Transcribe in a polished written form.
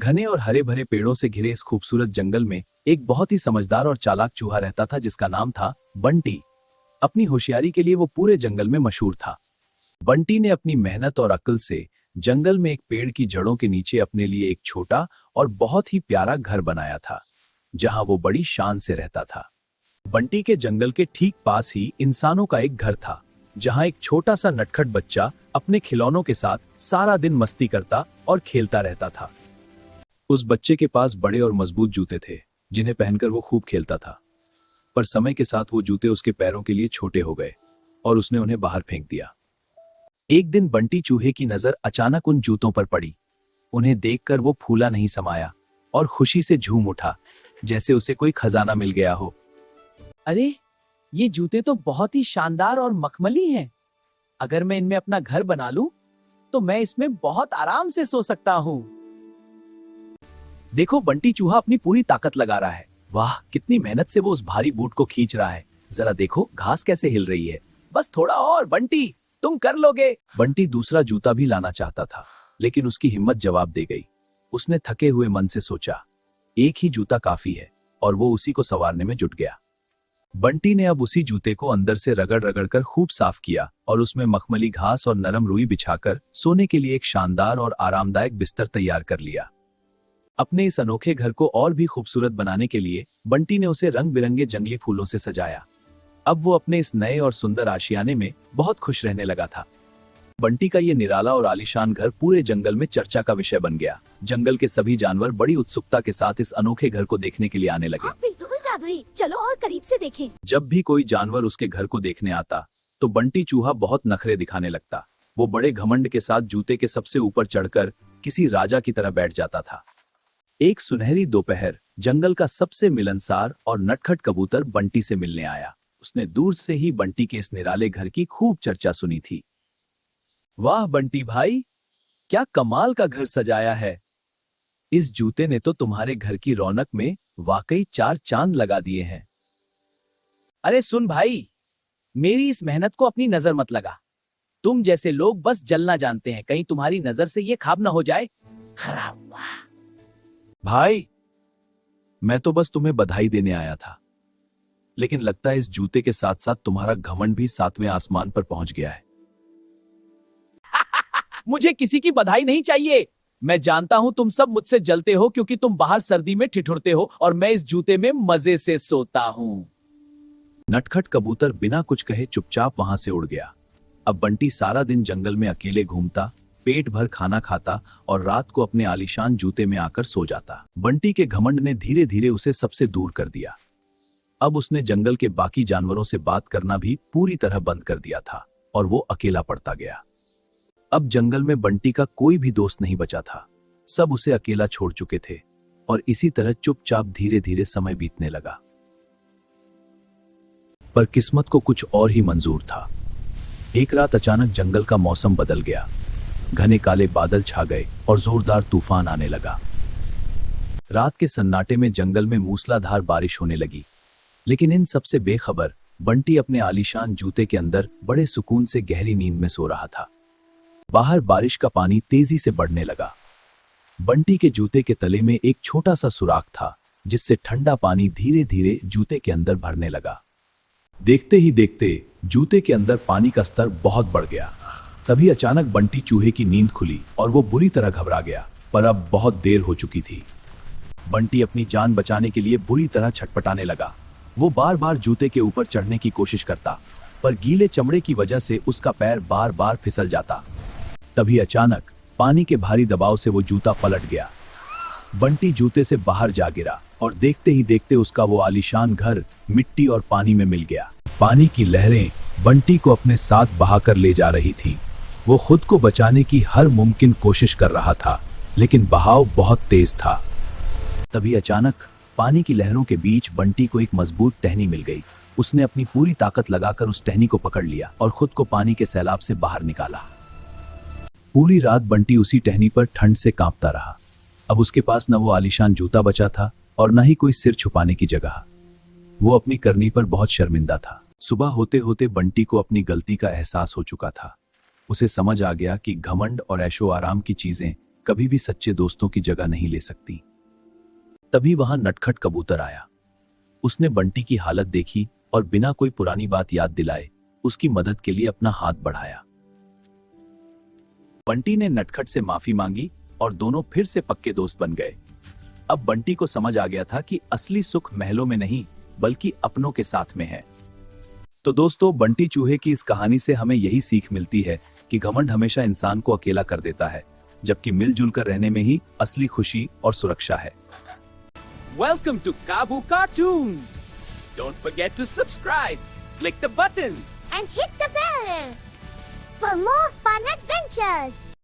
घने और हरे भरे पेड़ों से घिरे इस खूबसूरत जंगल में एक बहुत ही समझदार और चालाक चूहा रहता था जिसका नाम था बंटी। अपनी होशियारी के लिए वो पूरे जंगल में मशहूर था। बंटी ने अपनी मेहनत और अक्ल से जंगल में एक पेड़ की जड़ों के नीचे अपने लिए एक छोटा और बहुत ही प्यारा घर बनाया था, जहां वो बड़ी शान से रहता था। बंटी के जंगल के ठीक पास ही इंसानों का एक घर था, जहां एक छोटा सा नटखट बच्चा अपने खिलौनों के साथ सारा दिन मस्ती करता और खेलता रहता था। उस बच्चे के पास बड़े और मजबूत जूते थे, जिन्हें पहनकर वो खूब खेलता था। पर समय के साथ वो जूते उसके पैरों के लिए छोटे हो गए और उसने उन्हें बाहर फेंक दिया। एक दिन बंटी चूहे की नजर अचानक उन जूतों पर पड़ी। उन्हें देखकर वो फूला नहीं समाया और खुशी से झूम उठा, जैसे उसे कोई खजाना मिल गया हो। अरे, ये जूते तो बहुत ही शानदार और मखमली हैं। अगर मैं इनमें अपना घर बना लूं, तो मैं इसमें बहुत आराम से सो सकता हूं। देखो, बंटी चूहा अपनी पूरी ताकत लगा रहा है। वाह, कितनी मेहनत से वो उस भारी बूट को खींच रहा है। जरा देखो, घास कैसे हिल रही है। बस थोड़ा और बंटी, तुम कर लोगे। बंटी दूसरा जूता भी लाना चाहता था, लेकिन उसकी हिम्मत जवाब दे गई। उसने थके हुए मन से सोचा, एक ही जूता काफी है, और वो उसी को संवारने में जुट गया। बंटी ने अब उसी जूते को अंदर से रगड़ रगड़ कर खूब साफ किया और उसमें मखमली घास और नरम रुई बिछाकर सोने के लिए एक शानदार और आरामदायक बिस्तर तैयार कर लिया। अपने इस अनोखे घर को और भी खूबसूरत बनाने के लिए बंटी ने उसे रंग बिरंगे जंगली फूलों से सजाया। अब वो अपने इस नए और सुंदर आशियाने में बहुत खुश रहने लगा था। बंटी का ये निराला और आलीशान घर पूरे जंगल में चर्चा का विषय बन गया। जंगल के सभी जानवर बड़ी उत्सुकता के साथ इस अनोखे घर को देखने के लिए आने लगे। बिल्कुल जादुई, चलो और करीब से देखें। जब भी कोई जानवर उसके घर को देखने आता, तो बंटी चूहा बहुत नखरे दिखाने लगता। वो बड़े घमंड के साथ जूते के सबसे ऊपर चढ़कर किसी राजा की तरह बैठ जाता था। एक सुनहरी दोपहर जंगल का सबसे मिलनसार और नटखट कबूतर बंटी से मिलने आया। उसने दूर से ही बंटी के इस निराले घर की खूब चर्चा सुनी थी। वाह बंटी भाई, क्या कमाल का घर सजाया है। इस जूते ने तो तुम्हारे घर की रौनक में वाकई 4 चांद लगा दिए हैं। अरे सुन भाई, मेरी इस मेहनत को अपनी नजर मत लगा। तुम जैसे लोग बस जलना जानते हैं, कहीं तुम्हारी नजर से ये खाब ना हो जाए। खराब हुआ। भाई, मैं तो बस तुम्हें बधाई देने आया था, लेकिन लगता है इस जूते के साथ साथ तुम्हारा घमंड भी 7वें आसमान पर पहुंच गया है। मुझे किसी की बधाई नहीं चाहिए। मैं जानता हूं तुम सब मुझसे जलते हो क्योंकि तुम बाहर सर्दी में ठिठुरते हो और मैं इस जूते में मजे से सोता हूं। नटखट कबूतर बिना कुछ कहे चुपचाप वहां से उड़ गया। अब बंटी सारा दिन जंगल में अकेले घूमता, पेट भर खाना खाता और रात को अपने आलीशान जूते में आकर सो जाता। बंटी के घमंड ने धीरे धीरे उसे सबसे दूर कर दिया। अब उसने जंगल के बाकी जानवरों से बात करना भी पूरी तरह बंद कर दिया था और वो अकेला पड़ता गया। अब जंगल में बंटी का कोई भी दोस्त नहीं बचा था। सब उसे अकेला छोड़ चुके थे और इसी तरह चुपचाप धीरे धीरे समय बीतने लगा। पर किस्मत को कुछ और ही मंजूर था। एक रात अचानक जंगल का मौसम बदल गया। घने काले बादल छा गए और जोरदार तूफान आने लगा। रात के सन्नाटे में जंगल में मूसलाधार बारिश होने लगी, लेकिन इन सबसे बेखबर बंटी अपने आलीशान जूते के अंदर बड़े सुकून से गहरी नींद में सो रहा था। बाहर बारिश का पानी तेजी से बढ़ने लगा। बंटी के जूते के तले में एक छोटा सा सुराख था, जिससे ठंडा पानी धीरे धीरे जूते के अंदर भरने लगा। देखते ही देखते जूते के अंदर पानी का स्तर बहुत बढ़ गया। तभी अचानक बंटी चूहे की नींद खुली और वो बुरी तरह घबरा गया, पर अब बहुत देर हो चुकी थी। बंटी अपनी जान बचाने के लिए बुरी तरह छटपटाने लगा। वो बार बार जूते के ऊपर चढ़ने की कोशिश करता, पर गीले चमड़े की वजह से उसका पैर बार बार फिसल जाता। तभी अचानक पानी के भारी दबाव से वो जूता पलट गया। बंटी जूते से बाहर जा गिरा और देखते ही देखते उसका वो आलीशान घर मिट्टी और पानी में मिल गया। पानी की लहरें बंटी को अपने साथ बहाकर ले जा रही थी। वो खुद को बचाने की हर मुमकिन कोशिश कर रहा था, लेकिन बहाव बहुत तेज था। तभी अचानक पानी की लहरों के बीच बंटी को एक मजबूत टहनी मिल गई। उसने अपनी पूरी ताकत लगाकर उस टहनी को पकड़ लिया और खुद को पानी के सैलाब से बाहर निकाला। पूरी रात बंटी उसी टहनी पर ठंड से कांपता रहा। अब उसके पास न वो आलीशान जूता बचा था और न ही कोई सिर छुपाने की जगह। वो अपनी करनी पर बहुत शर्मिंदा था। सुबह होते होते बंटी को अपनी गलती का एहसास हो चुका था। उसे समझ आ गया कि घमंड और ऐशो आराम की चीजें कभी भी सच्चे दोस्तों की जगह नहीं ले सकती। तभी वहां नटखट कबूतर आया। उसने बंटी की हालत देखी और बिना कोई पुरानी बात याद दिलाए उसकी मदद के लिए अपना हाथ बढ़ाया। बंटी ने नटखट से माफी मांगी और दोनों फिर से पक्के दोस्त बन गए। अब बंटी को समझ आ गया था कि असली सुख महलों में नहीं बल्कि अपनों के साथ में है। तो दोस्तों, बंटी चूहे की इस कहानी से हमें यही सीख मिलती है कि घमंड हमेशा इंसान को अकेला कर देता है, जबकि मिलजुल कर रहने में ही असली खुशी और सुरक्षा है। Welcome to Kabu Cartoons. Don't forget to subscribe. Click the button. And hit the bell for more fun adventures.